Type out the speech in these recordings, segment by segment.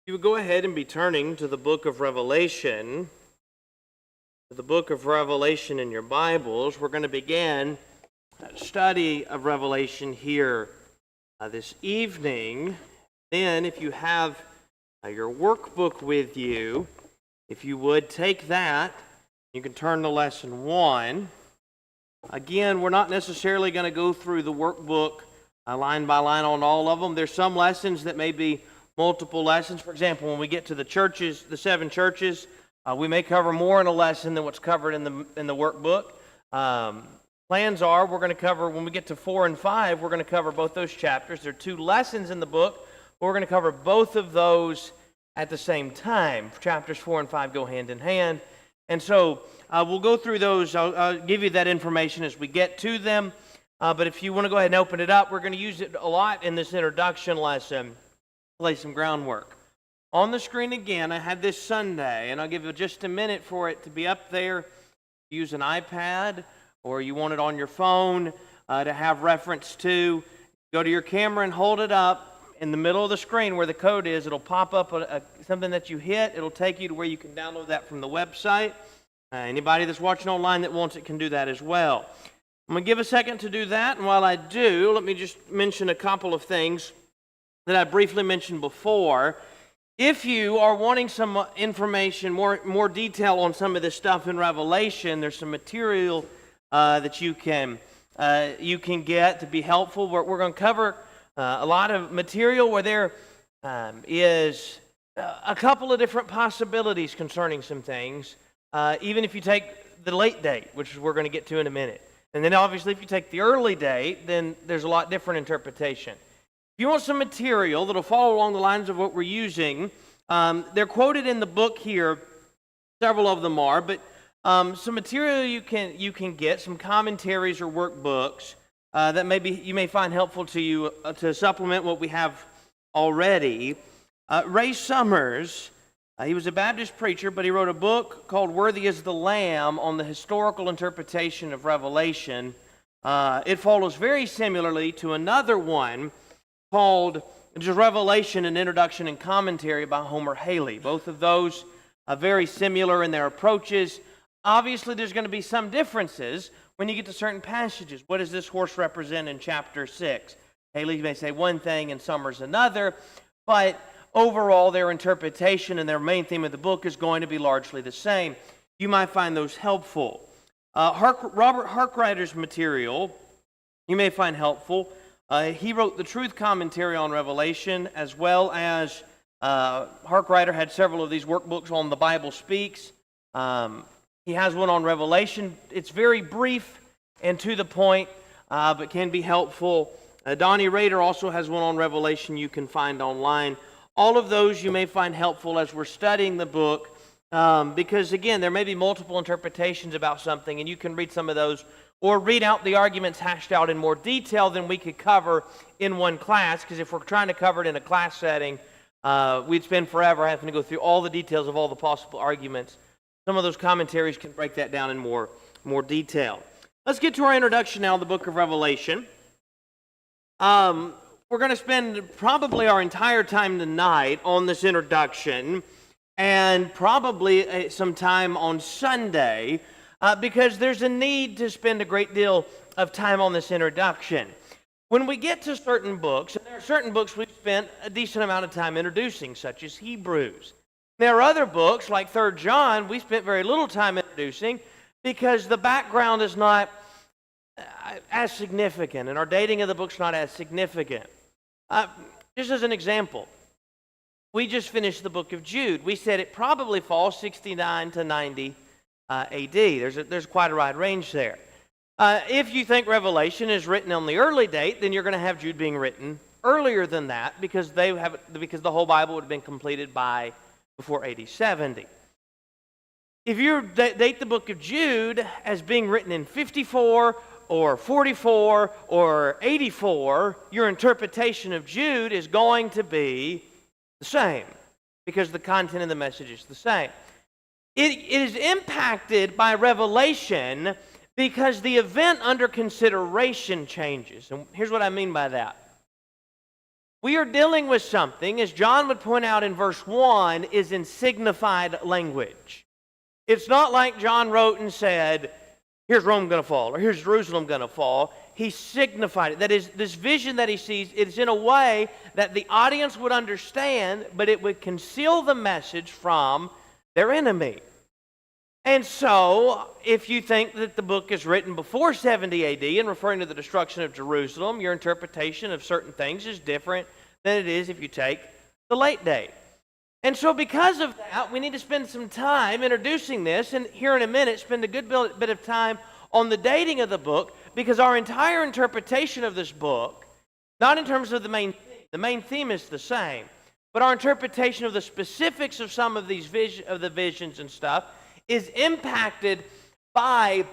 You would go ahead and be turning to the book of Revelation. The book of Revelation in your Bibles. We're going to begin a study of Revelation here this evening. Then, if you have your workbook with you, if you would take that, you can turn to lesson 1. Again, we're not necessarily going to go through the workbook line by line on all of them. There's some lessons that may be multiple lessons. For example, when we get to the churches, the 7 churches, we may cover more in a lesson than what's covered in the workbook. Plans are we're going to cover, when we get to 4 and 5, we're going to cover both those chapters. There are 2 lessons in the book, but we're going to cover both of those at the same time. Chapters 4 and 5 go hand in hand. And so we'll go through those. I'll give you that information as we get to them. But if you want to go ahead and open it up, we're going to use it a lot in this introduction lesson. Lay some groundwork. On the screen again, I had this Sunday, and I'll give you just a minute for it to be up there. Use an iPad, or you want it on your phone to have reference to. Go to your camera and hold it up in the middle of the screen where the code is. It'll pop up something that you hit. It'll take you to where you can download that from the website. Anybody that's watching online that wants it can do that as well. I'm going to give a second to do that, and while I do, let me just mention a couple of things that I briefly mentioned before. If you are wanting some information, more detail on some of this stuff in Revelation, there's some material that you can get to be helpful. We're going to cover a lot of material where there is a couple of different possibilities concerning some things, even if you take the late date, which we're going to get to in a minute. And then obviously if you take the early date, then there's a lot different interpretation. If you want some material that'll follow along the lines of what we're using, they're quoted in the book here. Several of them are, but some material you can get, some commentaries or workbooks that maybe you may find helpful to you to supplement what we have already. Ray Summers, he was a Baptist preacher, but he wrote a book called "Worthy is the Lamb" on the historical interpretation of Revelation. It follows very similarly to another one called just Revelation, an Introduction and Commentary by Homer Haley. Both of those are very similar in their approaches. Obviously, there's going to be some differences when you get to certain passages. What does this horse represent in chapter 6? Haley may say one thing and Summers another, but overall, their interpretation and their main theme of the book is going to be largely the same. You might find those helpful. Robert Harkrider's material you may find helpful. He wrote the Truth Commentary on Revelation, as well as Harkrider had several of these workbooks on The Bible Speaks. He has one on Revelation. It's very brief and to the point, but can be helpful. Donnie Rader also has one on Revelation you can find online. All of those you may find helpful as we're studying the book, because again, there may be multiple interpretations about something, and you can read some of those or read out the arguments hashed out in more detail than we could cover in one class, because if we're trying to cover it in a class setting, we'd spend forever having to go through all the details of all the possible arguments. Some of those commentaries can break that down in more detail. Let's get to our introduction now, the book of Revelation. We're going to spend probably our entire time tonight on this introduction, and probably some time on Sunday, because there's a need to spend a great deal of time on this introduction. When we get to certain books, and there are certain books we've spent a decent amount of time introducing, such as Hebrews. There are other books, like 3 John, we spent very little time introducing because the background is not as significant, and our dating of the book's not as significant. Just as an example, we just finished the book of Jude. We said it probably falls 69 to 90 AD. There's quite a wide range there. If you think Revelation is written on the early date, then you're going to have Jude being written earlier than that, because the whole Bible would have been completed before AD 70. If you date the book of Jude as being written in 54 or 44 or 84, your interpretation of Jude is going to be the same, because the content of the message is the same. It is impacted by Revelation because the event under consideration changes. And here's what I mean by that. we are dealing with something, as John would point out in verse 1, is in signified language. It's not like John wrote and said, here's Rome going to fall, or here's Jerusalem going to fall. He signified it. That is, this vision that he sees, it's in a way that the audience would understand, but it would conceal the message from their enemy. And so, if you think that the book is written before 70 AD and referring to the destruction of Jerusalem, your interpretation of certain things is different than it is if you take the late date. And so because of that, we need to spend some time introducing this, and here in a minute, spend a good bit of time on the dating of the book, because our entire interpretation of this book, not in terms of the main theme is the same, but our interpretation of the specifics of some of these visions and stuff is impacted by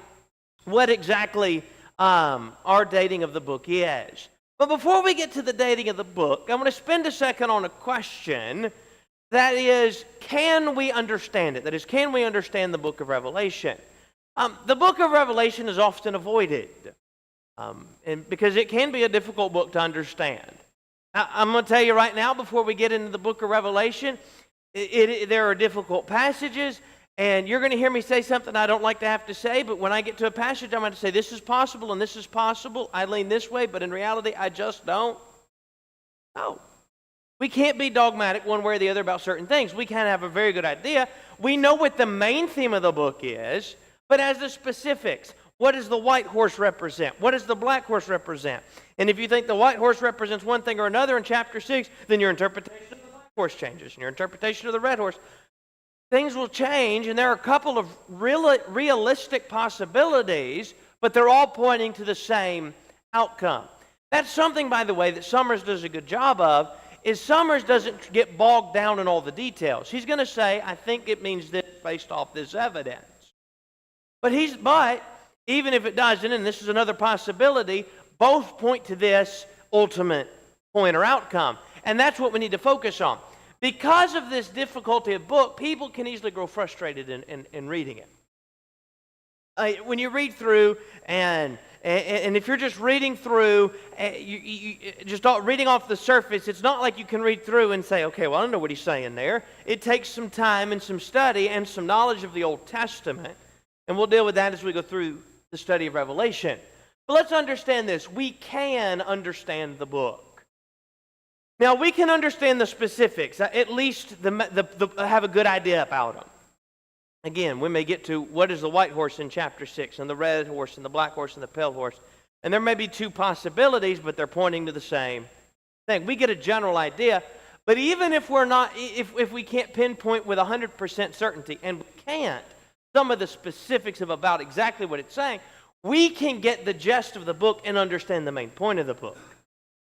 what exactly our dating of the book is. But before we get to the dating of the book, I want to spend a second on a question that is, can we understand it? That is, can we understand the book of Revelation? The book of Revelation is often avoided and because it can be a difficult book to understand. Now, I'm going to tell you right now, before we get into the book of Revelation, there are difficult passages. And you're going to hear me say something I don't like to have to say, but when I get to a passage, I'm going to say, this is possible and this is possible. I lean this way, but in reality, I just don't. No. We can't be dogmatic one way or the other about certain things. We can have a very good idea. We know what the main theme of the book is, but as the specifics, what does the white horse represent? What does the black horse represent? And if you think the white horse represents one thing or another in chapter 6, then your interpretation of the black horse changes, and your interpretation of the red horse. Things will change, and there are a couple of realistic possibilities, but they're all pointing to the same outcome. That's something, by the way, that Summers does a good job of, is Summers doesn't get bogged down in all the details. He's going to say, I think it means this based off this evidence. But even if it doesn't, and this is another possibility, both point to this ultimate point or outcome. And that's what we need to focus on. Because of this difficulty of book, people can easily grow frustrated in reading it. When you read through, and if you're just reading through, you just reading off the surface, it's not like you can read through and say, okay, well, I don't know what he's saying there. It takes some time and some study and some knowledge of the Old Testament, and we'll deal with that as we go through the study of Revelation. But let's understand this. We can understand the book. Now, we can understand the specifics, at least have a good idea about them. Again, we may get to what is the white horse in chapter 6, and the red horse, and the black horse, and the pale horse. And there may be two possibilities, but they're pointing to the same thing. We get a general idea, but even if if we can't pinpoint with 100% certainty, and we can't, some of the specifics about exactly what it's saying, we can get the gist of the book and understand the main point of the book.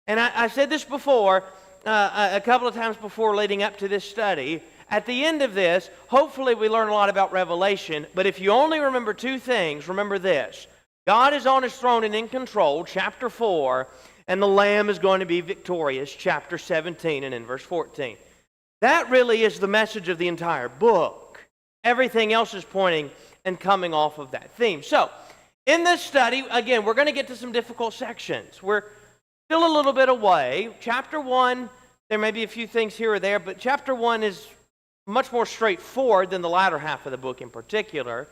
And I said this before, a couple of times before leading up to this study. At the end of this, hopefully we learn a lot about Revelation, but if you only remember two things, remember this. God is on his throne and in control, chapter 4, and the Lamb is going to be victorious, chapter 17 and in verse 14. That really is the message of the entire book. Everything else is pointing and coming off of that theme. So, in this study, again, we're going to get to some difficult sections. We're still a little bit away. Chapter 1, there may be a few things here or there, but chapter 1 is much more straightforward than the latter half of the book in particular.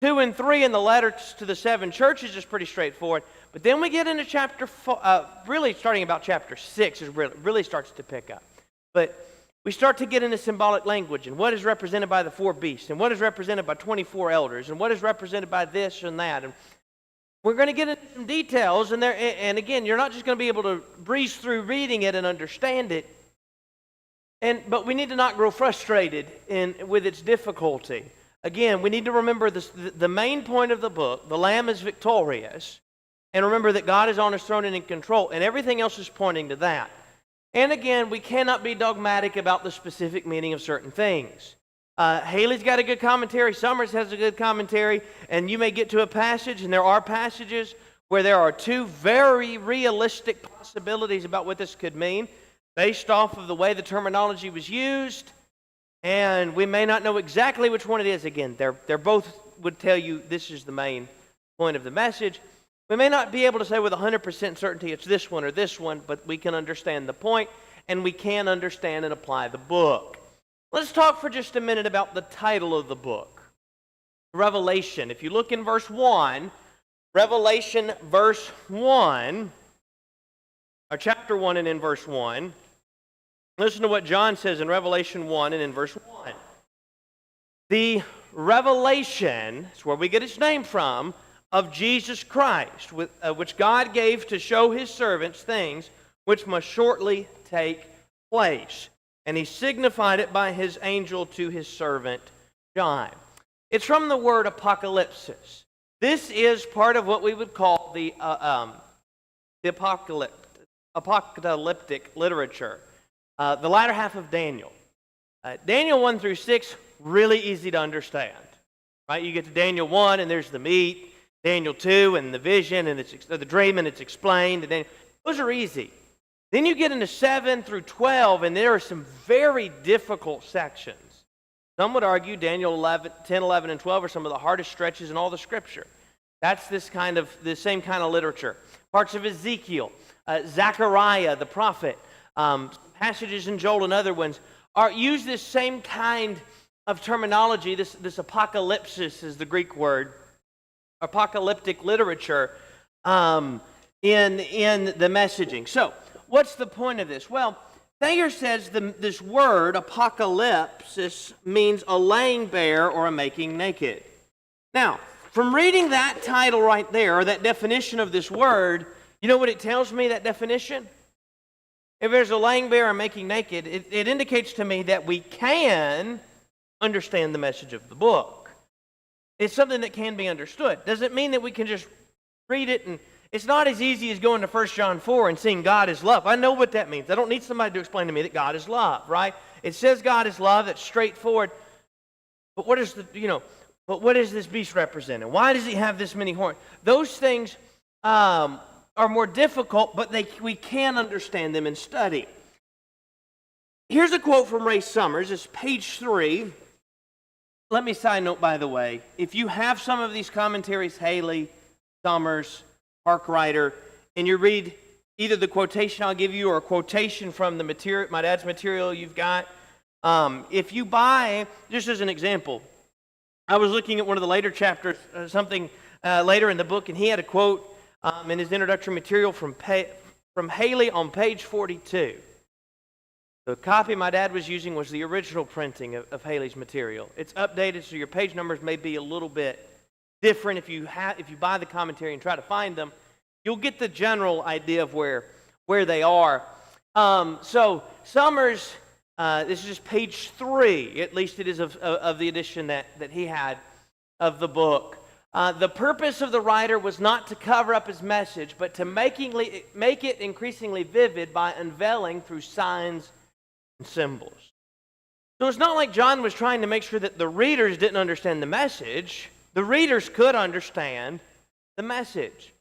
2 and 3 in the letters to the 7 churches is pretty straightforward. But then we get into chapter 4, really starting about chapter 6 is really starts to pick up. But we start to get into symbolic language and what is represented by the 4 beasts and what is represented by 24 elders and what is represented by this and that. And we're going to get into some details, and again, you're not just going to be able to breeze through reading it and understand it, but we need to not grow frustrated with its difficulty. Again, we need to remember the main point of the book, the Lamb is victorious, and remember that God is on his throne and in control, and everything else is pointing to that. And again, we cannot be dogmatic about the specific meaning of certain things. Haley's got a good commentary, Summers has a good commentary, and you may get to a passage, and there are passages where there are two very realistic possibilities about what this could mean, based off of the way the terminology was used, and we may not know exactly which one it is. Again, they're both would tell you this is the main point of the message. We may not be able to say with 100% certainty it's this one or this one, but we can understand the point, and we can understand and apply the book. Let's talk for just a minute about the title of the book, Revelation. If you look in verse 1, Revelation verse 1, or chapter 1 and in verse 1, listen to what John says in Revelation 1 and in verse 1. The revelation, that's where we get its name from, of Jesus Christ, which God gave to show his servants things which must shortly take place. And he signified it by his angel to his servant John. It's from the word apocalypsis. This is part of what we would call the apocalyptic literature, the latter half of Daniel. Daniel 1 through 6, really easy to understand. Right? You get to Daniel 1 and there's the meat. Daniel 2 and the vision and the dream and it's explained. And those are easy. Then you get into 7 through 12 and there are some very difficult sections. Some would argue Daniel 10, 11, and 12 are some of the hardest stretches in all the Scripture. That's the same kind of literature. Parts of Ezekiel, Zechariah, the prophet, passages in Joel and other ones use this same kind of terminology. This apocalypsis is the Greek word. Apocalyptic literature in the messaging. So, what's the point of this? Well, Thayer says this word, apocalypsis, means a laying bare or a making naked. Now, from reading that title right there, or that definition of this word, you know what it tells me, that definition? If there's a laying bare or making naked, it indicates to me that we can understand the message of the book. It's something that can be understood. Does it mean that we can just read it and it's not as easy as going to 1 John 4 and seeing God is love. I know what that means. I don't need somebody to explain to me that God is love, right? It says God is love. That's straightforward. But what is this beast representing? Why does he have this many horns? Those things are more difficult, but we can understand them and study. Here's a quote from Ray Summers. It's page 3. Let me side note, by the way, if you have some of these commentaries, Haley, Summers, Parkrider, and you read either the quotation I'll give you or a quotation from the material, my dad's material you've got, if you buy, just as an example, I was looking at one of the later chapters, later in the book, and he had a quote in his introductory material from Haley on page 42. The copy my dad was using was the original printing of Haley's material. It's updated, so your page numbers may be a little bit different. If you buy the commentary and try to find them, you'll get the general idea of where they are. So Summers, this is just page 3, at least it is of the edition that he had of the book. The purpose of the writer was not to cover up his message, but to make it increasingly vivid by unveiling through signs and symbols. So it's not like John was trying to make sure that the readers didn't understand the message. The readers could understand the message.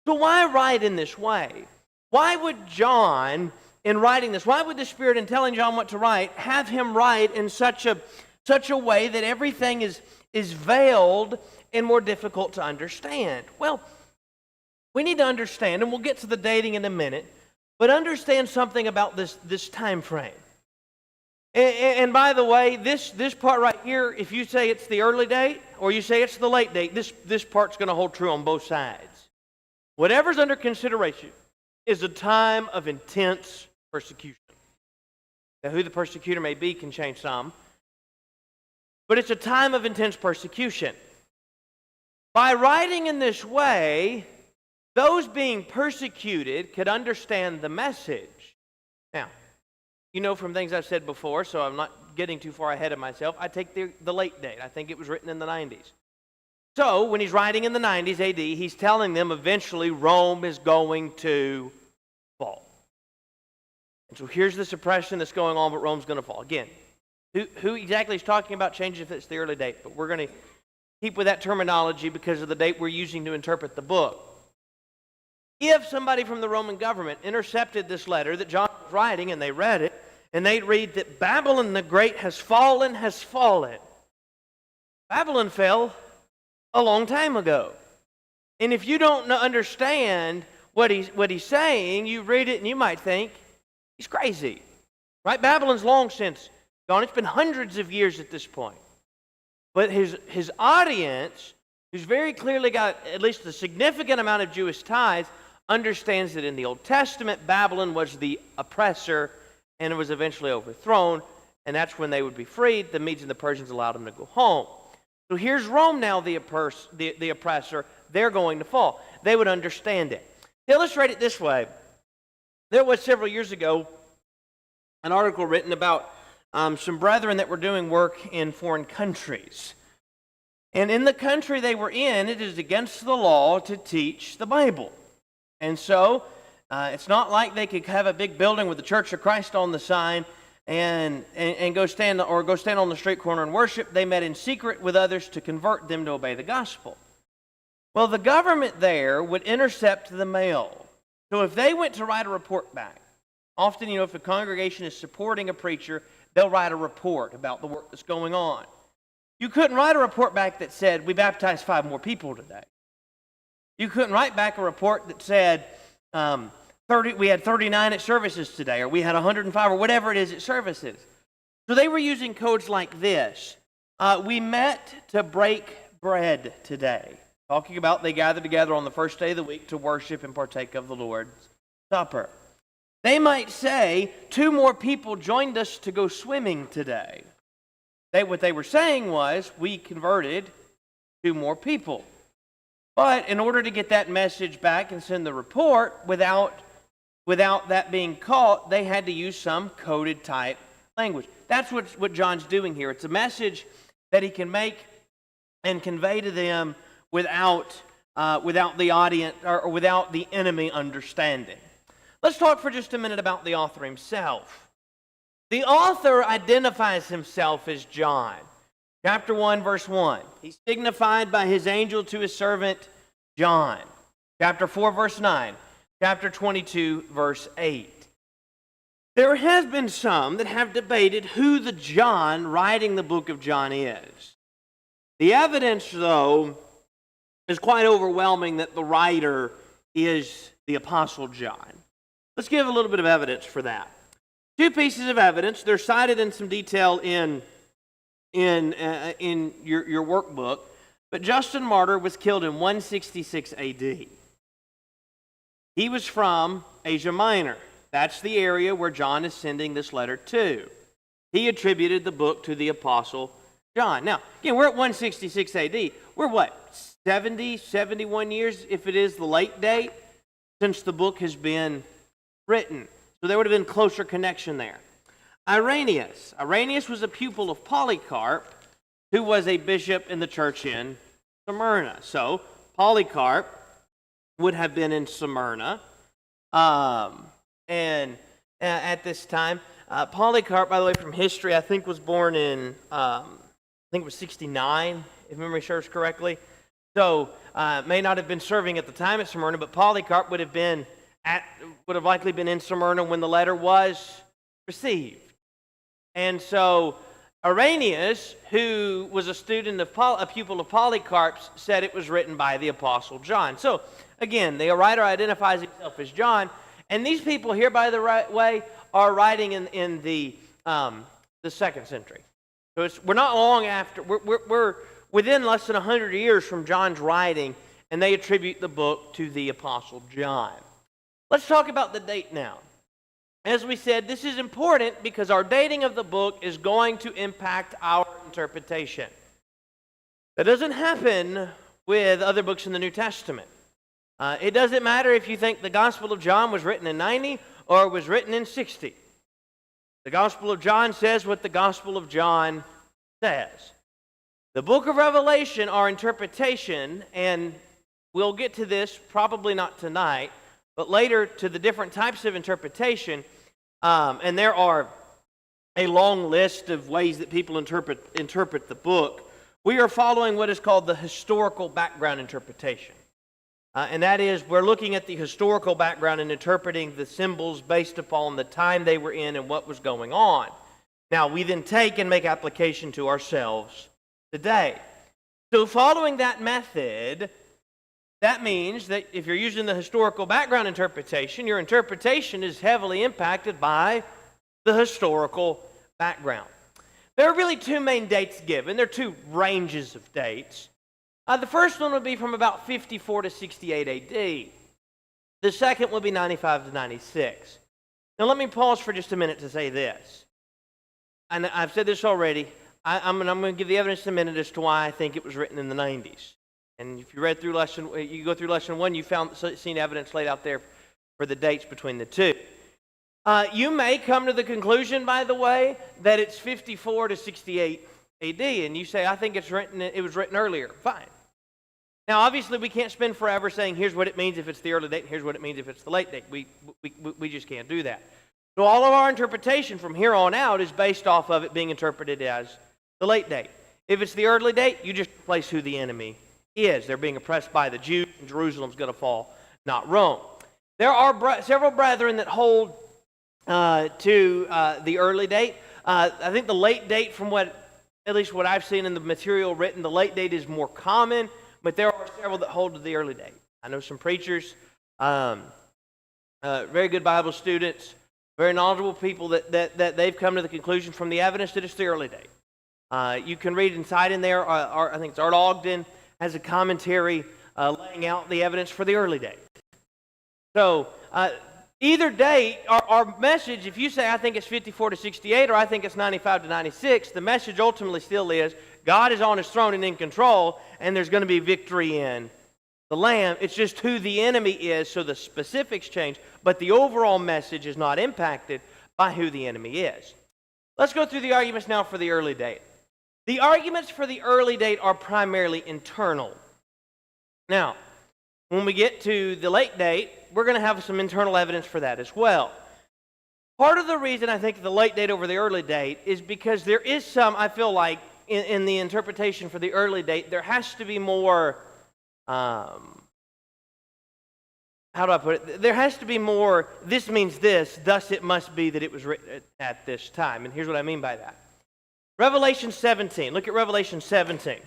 So why write in this way? Why would John, in writing this, why would the Spirit, in telling John what to write, have him write in such a way that everything is veiled and more difficult to understand? Well, we need to understand, and we'll get to the dating in a minute, but understand something about this time frame. And by the way, this part right here, if you say it's the early date or you say it's the late date, this part's going to hold true on both sides. Whatever's under consideration is a time of intense persecution. Now, who the persecutor may be can change some, but it's a time of intense persecution. By writing in this way, those being persecuted could understand the message. Now, you know from things I've said before, so I'm not getting too far ahead of myself, I take the late date. I think it was written in the 90s. So, when he's writing in the 90s AD, he's telling them eventually Rome is going to fall. And so here's the suppression that's going on, but Rome's going to fall. Again, who exactly is talking about changes if it's the early date? But we're going to keep with that terminology because of the date we're using to interpret the book. If somebody from the Roman government intercepted this letter that John was writing and they read it, and they read that Babylon the Great has fallen. Babylon fell a long time ago. And if you don't understand what he's saying, you read it and you might think he's crazy. Right? Babylon's long since gone. It's been hundreds of years at this point. But his audience, who's very clearly got at least a significant amount of Jewish ties, understands that in the Old Testament, Babylon was the oppressor and it was eventually overthrown, and that's when they would be freed. The Medes and the Persians allowed them to go home. So here's Rome now, the oppressor. They're going to fall. They would understand it. To illustrate it this way, there was several years ago an article written about some brethren that were doing work in foreign countries. And in the country they were in, it is against the law to teach the Bible. And so, it's not like they could have a big building with the Church of Christ on the sign and go stand on the street corner and worship. They met in secret with others to convert them to obey the gospel. Well, the government there would intercept the mail. So if they went to write a report back, often, if a congregation is supporting a preacher, they'll write a report about the work that's going on. You couldn't write a report back that said, we baptized 5 more people today. You couldn't write back a report that said, we had 39 at services today, or we had 105, or whatever it is at services. So they were using codes like this. We met to break bread today. Talking about they gathered together on the first day of the week to worship and partake of the Lord's Supper. They might say, 2 more people joined us to go swimming today. What they were saying was, we converted 2 more people. But in order to get that message back and send the report without that being caught, they had to use some coded type language. That's what John's doing here. It's a message that he can make and convey to them without the audience or without the enemy understanding. Let's talk for just a minute about the author himself. The author identifies himself as John. Chapter 1, verse 1. He's signified by his angel to his servant John. Chapter 4, verse 9. Chapter 22, verse 8. There has been some that have debated who the John writing the book of John is. The evidence, though, is quite overwhelming that the writer is the Apostle John. Let's give a little bit of evidence for that. 2 pieces of evidence. They're cited in some detail in your workbook. But Justin Martyr was killed in 166 A.D. He was from Asia Minor. That's the area where John is sending this letter to. He attributed the book to the Apostle John. Now, again, we're at 166 A.D. We're what, 70, 71 years, if it is the late date, since the book has been written. So there would have been closer connection there. Irenaeus was a pupil of Polycarp, who was a bishop in the church in Smyrna. So Polycarp would have been in Smyrna. And at this time, Polycarp, by the way, from history, I think was born in, I think it was 69, if memory serves correctly. So may not have been serving at the time at Smyrna, but Polycarp would have likely been in Smyrna when the letter was received. And so Irenaeus, who was a pupil of Polycarp's, said it was written by the Apostle John. So again, the writer identifies himself as John, and these people here, by the way, are writing in the 2nd century. So we're not long after. We're within less than 100 years from John's writing, and they attribute the book to the Apostle John. Let's talk about the date now. As we said, this is important because our dating of the book is going to impact our interpretation. That doesn't happen with other books in the New Testament. It doesn't matter if you think the Gospel of John was written in 90 or was written in 60. The Gospel of John says what the Gospel of John says. The book of Revelation, our interpretation, and we'll get to this probably not tonight, but later to the different types of interpretation, and there are a long list of ways that people interpret the book. We are following what is called the historical background interpretation. And that is, we're looking at the historical background and interpreting the symbols based upon the time they were in and what was going on. Now, we then take and make application to ourselves today. So following that method, that means that if you're using the historical background interpretation, your interpretation is heavily impacted by the historical background. There are really two main dates given. There are two ranges of dates. The first one would be from about 54 to 68 AD. The second would be 95 to 96. Now let me pause for just a minute to say this. And I've said this already. I'm going to give the evidence in a minute as to why I think it was written in the 90s. And if you read through you go through lesson 1, you seen evidence laid out there for the dates between the two. You may come to the conclusion, by the way, that it's 54 to 68 AD, and you say, I think it was written earlier. Fine. Now, obviously, we can't spend forever saying, here's what it means if it's the early date, and here's what it means if it's the late date. We just can't do that. So all of our interpretation from here on out is based off of it being interpreted as the late date. If it's the early date, you just replace who the enemy is. They're being oppressed by the Jews, and Jerusalem's going to fall, not Rome. There are several brethren that hold to the early date. I think the late date, from at least what I've seen in the material written, the late date is more common, but there are several that hold to the early date. I know some preachers, very good Bible students, very knowledgeable people that they've come to the conclusion from the evidence that it's the early date. You can read inside in there, I think it's Art Ogden has a commentary laying out the evidence for the early date. So either date, our message, if you say I think it's 54 to 68 or I think it's 95 to 96, the message ultimately still is God is on his throne and in control, and there's going to be victory in the Lamb. It's just who the enemy is, so the specifics change, but the overall message is not impacted by who the enemy is. Let's go through the arguments now for the early date. The arguments for the early date are primarily internal. Now, when we get to the late date, we're going to have some internal evidence for that as well. Part of the reason I think the late date over the early date is because there is some, I feel like, in the interpretation for the early date, there has to be more, how do I put it? There has to be more, this means this, thus it must be that it was written at this time. And here's what I mean by that. Revelation 17. Look at Revelation 17.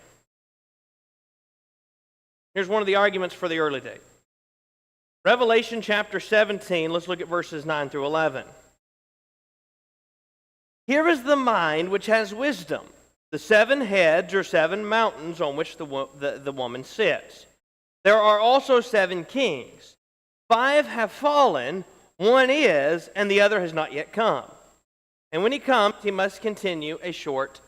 Here's one of the arguments for the early date. Revelation chapter 17, let's look at verses 9 through 11. Here is the mind which has wisdom. The 7 heads are 7 mountains on which the woman sits. There are also 7 kings. 5 have fallen, one is, and the other has not yet come. And when he comes, he must continue a short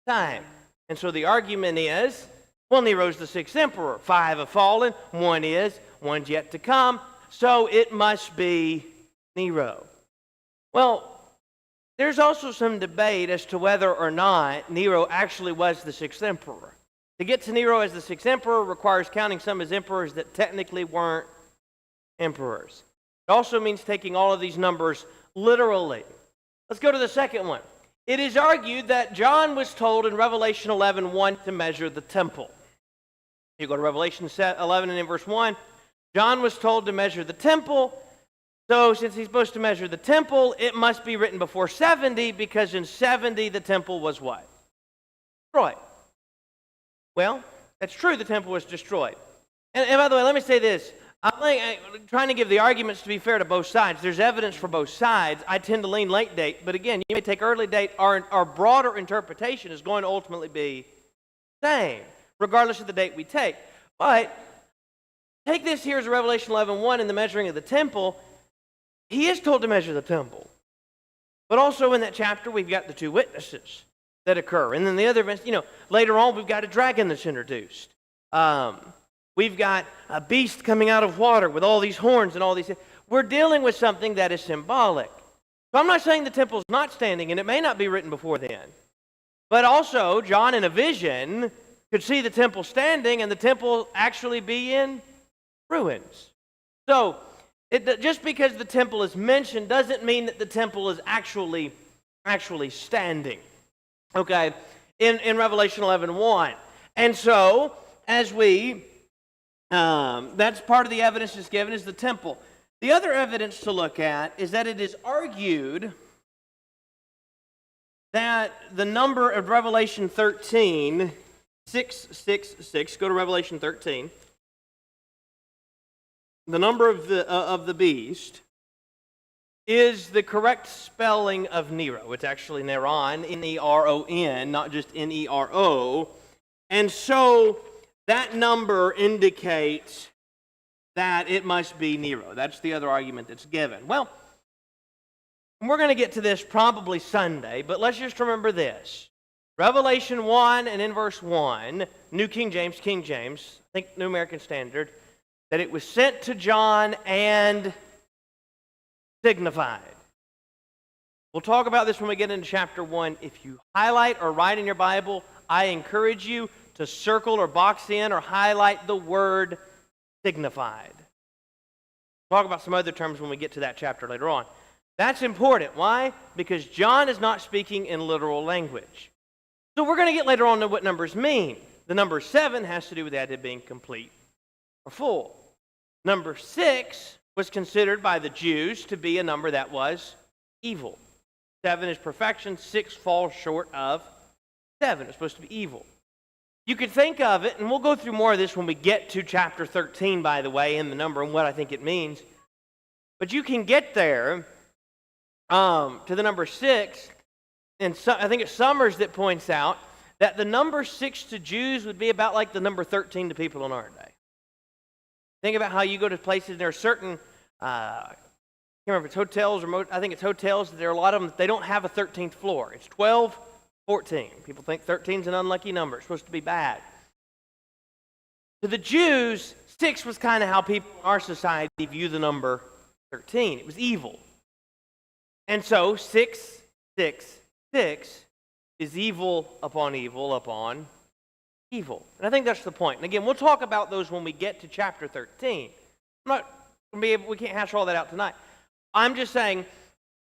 time. And so the argument is, well, Nero's the 6th emperor. 5 have fallen, one is, one's yet to come, so it must be Nero. Well, there's also some debate as to whether or not Nero actually was the 6th emperor. To get to Nero as the 6th emperor requires counting some as emperors that technically weren't emperors. It also means taking all of these numbers literally. Let's go to the second one. It is argued that John was told in Revelation 11:1 to measure the temple. You go to Revelation 11 and in verse 1, John was told to measure the temple. So since he's supposed to measure the temple, it must be written before 70, because in 70 the temple was what? Destroyed. Well, that's true, the temple was destroyed. And by the way, let me say this. I'm trying to give the arguments to be fair to both sides. There's evidence for both sides. I tend to lean late date, but again, you may take early date. Our broader interpretation is going to ultimately be the same, regardless of the date we take. But take this here as Revelation 11:1 in the measuring of the temple. He is told to measure the temple. But also in that chapter, we've got the 2 witnesses that occur. And then the other events, later on, we've got a dragon that's introduced. We've got a beast coming out of water with all these horns and all these things. We're dealing with something that is symbolic. So I'm not saying the temple's not standing, and it may not be written before then. But also, John in a vision could see the temple standing and the temple actually be in ruins. So, just because the temple is mentioned doesn't mean that the temple is actually standing. Okay? In Revelation 11:1. And so, as that's part of the evidence that's given is the temple. The other evidence to look at is that it is argued that the number of Revelation 13, 666, go to Revelation 13. the number of the beast, is the correct spelling of Nero. It's actually Neron, N-E-R-O-N, not just N-E-R-O. And so that number indicates that it must be Nero. That's the other argument that's given. Well, we're going to get to this probably Sunday, but let's just remember this. Revelation 1 and in verse 1, New King James, I think New American Standard, that it was sent to John and signified. We'll talk about this when we get into chapter 1. If you highlight or write in your Bible, I encourage you to circle or box in or highlight the word signified. We'll talk about some other terms when we get to that chapter later on. That's important. Why? Because John is not speaking in literal language. So we're going to get later on to what numbers mean. The number 7 has to do with the idea of being complete or full. Number 6 was considered by the Jews to be a number that was evil. 7 is perfection. 6 falls short of 7. It's supposed to be evil. You could think of it, and we'll go through more of this when we get to chapter 13, by the way, in the number and what I think it means. But you can get there to the number 6, and so, I think it's Summers that points out that the number 6 to Jews would be about like the number 13 to people in our day. Think about how you go to places, and there are certain, I can't remember if it's hotels or I think it's hotels, there are a lot of them that they don't have a 13th floor. It's 12, 14. People think 13 is an unlucky number. It's supposed to be bad. To the Jews, 6 was kind of how people in our society view the number 13. It was evil. And so 6, 6, 6 is evil upon evil upon evil. And I think that's the point. And again, we'll talk about those when we get to chapter 13. We can't hash all that out tonight. I'm just saying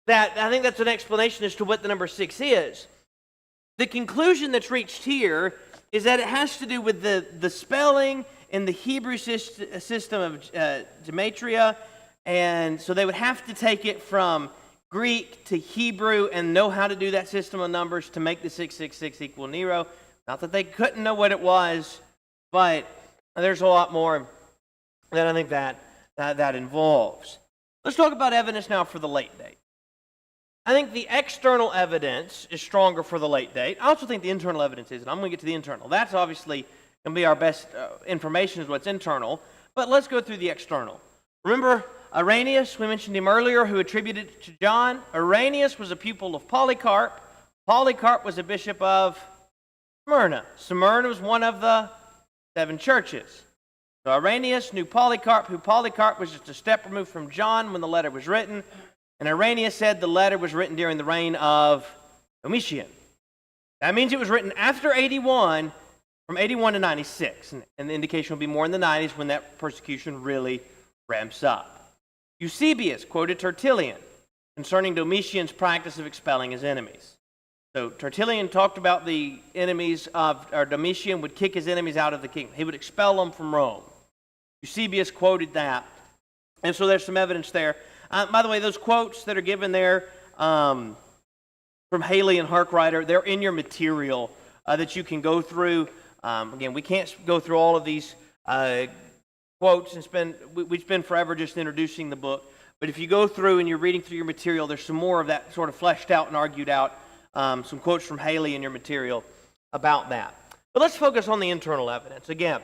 that I think that's an explanation as to what the number 6 is. The conclusion that's reached here is that it has to do with the spelling in the Hebrew system of gematria, and so they would have to take it from Greek to Hebrew and know how to do that system of numbers to make the 666 equal Nero. Not that they couldn't know what it was, but there's a lot more that I think that involves. Let's talk about evidence now for the late date. I think the external evidence is stronger for the late date. I also think the internal evidence is, and I'm going to get to the internal. That's obviously going to be our best information is what's internal, but let's go through the external. Remember Irenaeus, we mentioned him earlier, who attributed it to John. Irenaeus was a pupil of Polycarp. Polycarp was a bishop of Smyrna. Smyrna was one of the 7 churches. So Irenaeus knew Polycarp, who Polycarp was just a step removed from John when the letter was written. And Irenaeus said the letter was written during the reign of Domitian. That means it was written after 81, from 81 to 96. And the indication will be more in the 90s when that persecution really ramps up. Eusebius quoted Tertullian concerning Domitian's practice of expelling his enemies. So Tertullian talked about the enemies of, or Domitian would kick his enemies out of the kingdom. He would expel them from Rome. Eusebius quoted that. And so there's some evidence there. By the way, those quotes that are given there from Haley and Harkrider, they're in your material that you can go through. Again, we can't go through all of these quotes and we spend forever just introducing the book. But if you go through and you're reading through your material, there's some more of that sort of fleshed out and argued out. Some quotes from Haley in your material about that. But let's focus on the internal evidence. Again,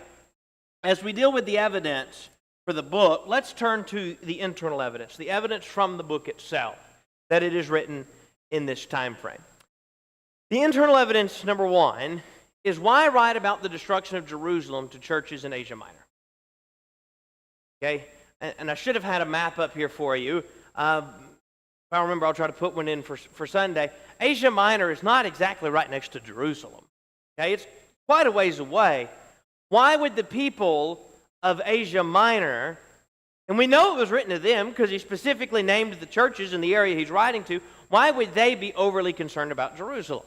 as we deal with the evidence for the book, let's turn to the internal evidence, the evidence from the book itself, that it is written in this time frame. The internal evidence, number 1, is why write about the destruction of Jerusalem to churches in Asia Minor. Okay, and I should have had a map up here for you. If I remember, I'll try to put one in for Sunday. Asia Minor is not exactly right next to Jerusalem. Okay, it's quite a ways away. Why would the people of Asia Minor, and we know it was written to them because he specifically named the churches in the area he's writing to, why would they be overly concerned about Jerusalem?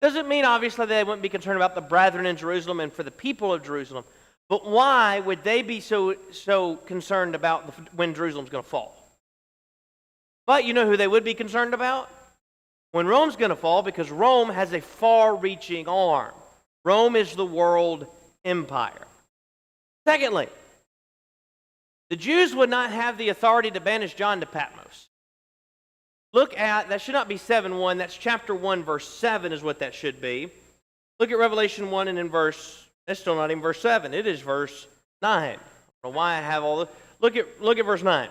Doesn't mean, obviously, they wouldn't be concerned about the brethren in Jerusalem and for the people of Jerusalem, but why would they be so concerned about when Jerusalem's going to fall? But you know who they would be concerned about? When Rome's going to fall, because Rome has a far-reaching arm. Rome is the world empire. Secondly, The Jews would not have the authority to banish John to Patmos. Look at, that should not be 7:1, that's chapter 1, verse 7 is what that should be. Look at Revelation 1 and in that's still not even verse 7, it is verse 9. I don't know why I have all this. Look at verse 9.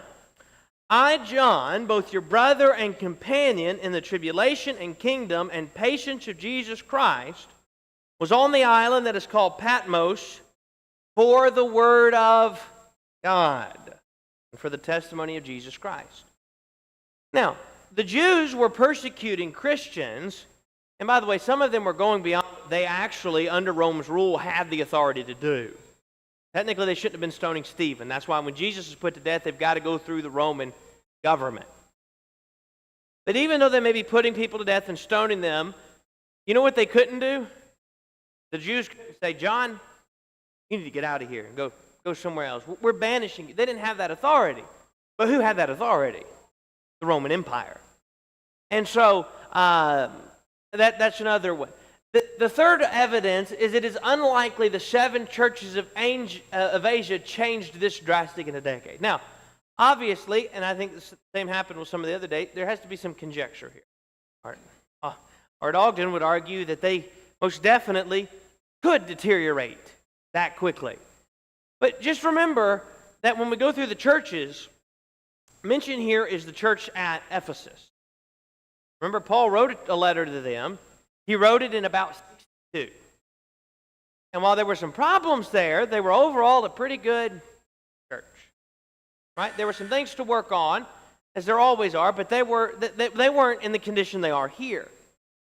I, John, both your brother and companion in the tribulation and kingdom and patience of Jesus Christ, was on the island that is called Patmos for the word of God and for the testimony of Jesus Christ. Now, the Jews were persecuting Christians, and by the way, some of them were going beyond what they actually, under Rome's rule, had the authority to do. Technically, they shouldn't have been stoning Stephen. That's why when Jesus is put to death, they've got to go through the Roman government. But even though they may be putting people to death and stoning them, you know what they couldn't do? The Jews couldn't say, John, you need to get out of here and go somewhere else. We're banishing you. They didn't have that authority. But who had that authority? The Roman Empire. And so that's another one. The third evidence is it is unlikely the 7 churches of Asia changed this drastic in a decade. Now, obviously, and I think the same happened with some of the other dates, there has to be some conjecture here. Art Ogden would argue that they most definitely could deteriorate that quickly. But just remember that when we go through the churches, mentioned here is the church at Ephesus. Remember, Paul wrote a letter to them. He wrote it in about 62. And while there were some problems there, they were overall a pretty good church. Right? There were some things to work on, as there always are, but they weren't in the condition they are here.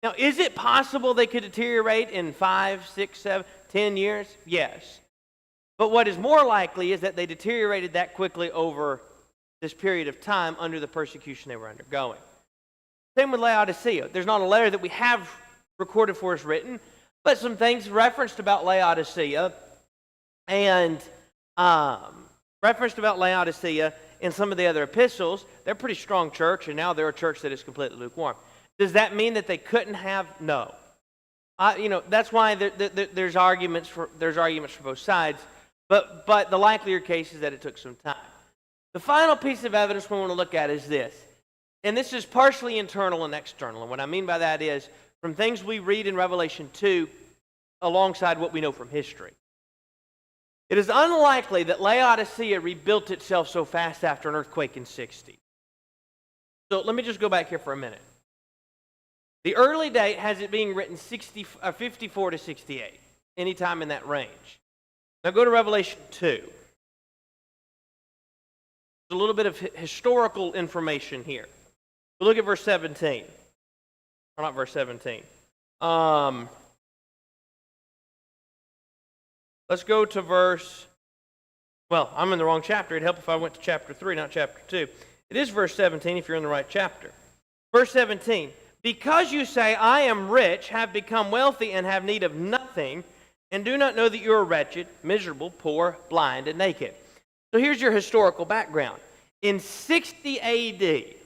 Now, is it possible they could deteriorate in 5, 6, 7, 10 years? Yes. But what is more likely is that they deteriorated that quickly over this period of time under the persecution they were undergoing. Same with Laodicea. There's not a letter that we have recorded for us written, but some things referenced about Laodicea and referenced about Laodicea in some of the other epistles. They're a pretty strong church, and now they're a church that is completely lukewarm. Does that mean that they couldn't have? No. That's why there's arguments for both sides. But the likelier case is that it took some time. The final piece of evidence we want to look at is this, and this is partially internal and external. And what I mean by that is from things we read in Revelation 2, alongside what we know from history. It is unlikely that Laodicea rebuilt itself so fast after an earthquake in 60. So let me just go back here for a minute. The early date has it being written 54 to 68, anytime in that range. Now go to Revelation 2. There's a little bit of historical information here. We'll look at verse 17. Or not verse 17. Let's go to I'm in the wrong chapter. It'd help if I went to chapter 3, not chapter 2. It is verse 17 if you're in the right chapter. Verse 17. Because you say, I am rich, have become wealthy, and have need of nothing, and do not know that you are wretched, miserable, poor, blind, and naked. So here's your historical background. In 60 A.D.,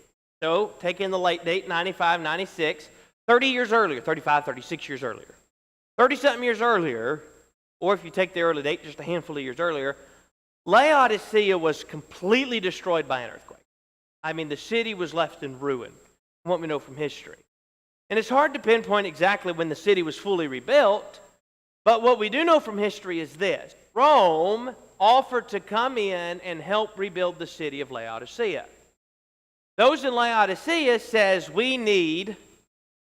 so take in the late date, 95, 96, 30 years earlier, 35, 36 years earlier, 30-something years earlier, or if you take the early date, just a handful of years earlier, Laodicea was completely destroyed by an earthquake. I mean, the city was left in ruin, from what we know from history. And it's hard to pinpoint exactly when the city was fully rebuilt, but what we do know from history is this. Rome offered to come in and help rebuild the city of Laodicea. Those in Laodicea says, we need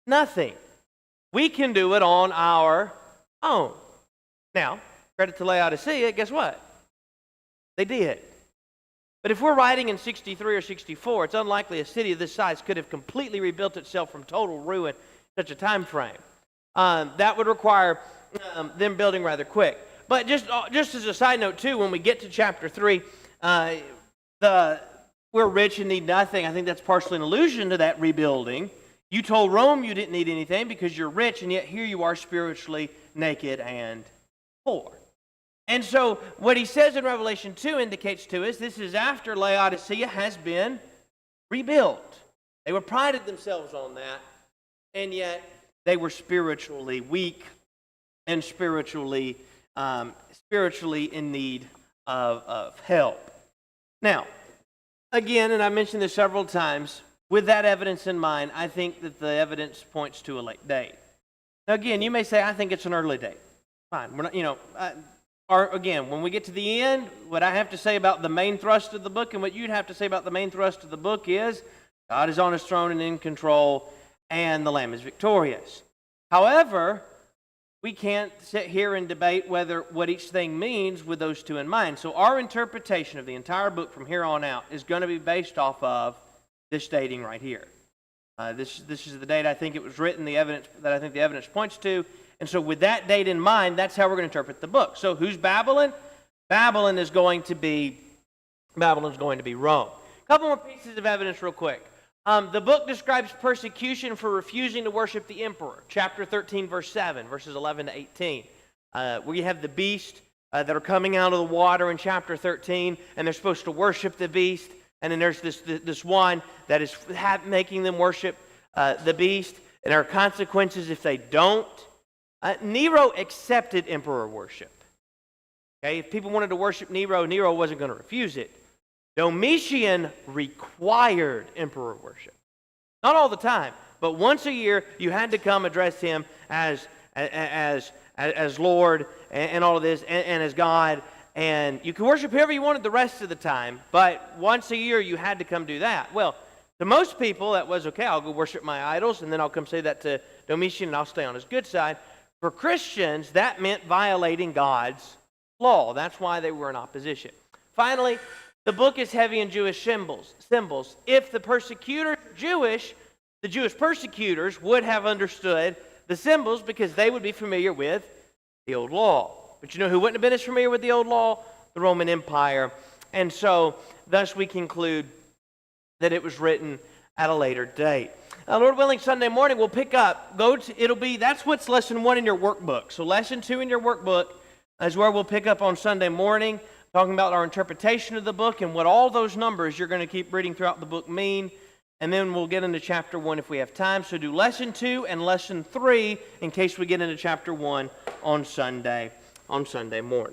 nothing. We can do it on our own. Now, credit to Laodicea, guess what? They did. But if we're writing in 63 or 64, it's unlikely a city of this size could have completely rebuilt itself from total ruin in such a time frame. That would require them building rather quick. But just as a side note, too, when we get to chapter 3, we're rich and need nothing. I think that's partially an allusion to that rebuilding. You told Rome you didn't need anything because you're rich, and yet here you are spiritually naked and poor. And so what he says in Revelation 2 indicates to us this is after Laodicea has been rebuilt. They were prided themselves on that, and yet they were spiritually weak and spiritually in need of help. Now, again, and I mentioned this several times, with that evidence in mind, I think that the evidence points to a late date. Now, again, you may say, I think it's an early date. Fine. We're not, or again, when we get to the end, what I have to say about the main thrust of the book and what you'd have to say about the main thrust of the book is God is on his throne and in control, and the Lamb is victorious. However, we can't sit here and debate what each thing means with those two in mind. So our interpretation of the entire book from here on out is going to be based off of this dating right here. This is the date I think it was written, the evidence that I think the evidence points to. And so with that date in mind, that's how we're going to interpret the book. So who's Babylon? Babylon's going to be Rome. A couple more pieces of evidence real quick. The book describes persecution for refusing to worship the emperor. Chapter 13, verse 7, verses 11 to 18. Where you have the beast that are coming out of the water in chapter 13, and they're supposed to worship the beast. And then there's this one that is making them worship the beast. And there are consequences if they don't. Nero accepted emperor worship. Okay, if people wanted to worship Nero wasn't going to refuse it. Domitian required emperor worship. Not all the time, but once a year you had to come address him as Lord and all of this, and as God. And you could worship whoever you wanted the rest of the time, but once a year you had to come do that. Well, to most people that was okay, I'll go worship my idols, and then I'll come say that to Domitian, and I'll stay on his good side. For Christians, that meant violating God's law. That's why they were in opposition. Finally, the book is heavy in Jewish symbols. If the persecutors were Jewish, the Jewish persecutors would have understood the symbols because they would be familiar with the old law. But you know who wouldn't have been as familiar with the old law? The Roman Empire. And so, thus we conclude that it was written at a later date. Lord willing, Sunday morning we'll pick up. That's what's lesson 1 in your workbook. So lesson 2 in your workbook is where we'll pick up on Sunday morning, talking about our interpretation of the book and what all those numbers you're going to keep reading throughout the book mean. And then we'll get into chapter 1 if we have time. So do lesson 2 and lesson 3 in case we get into chapter 1 on Sunday morning.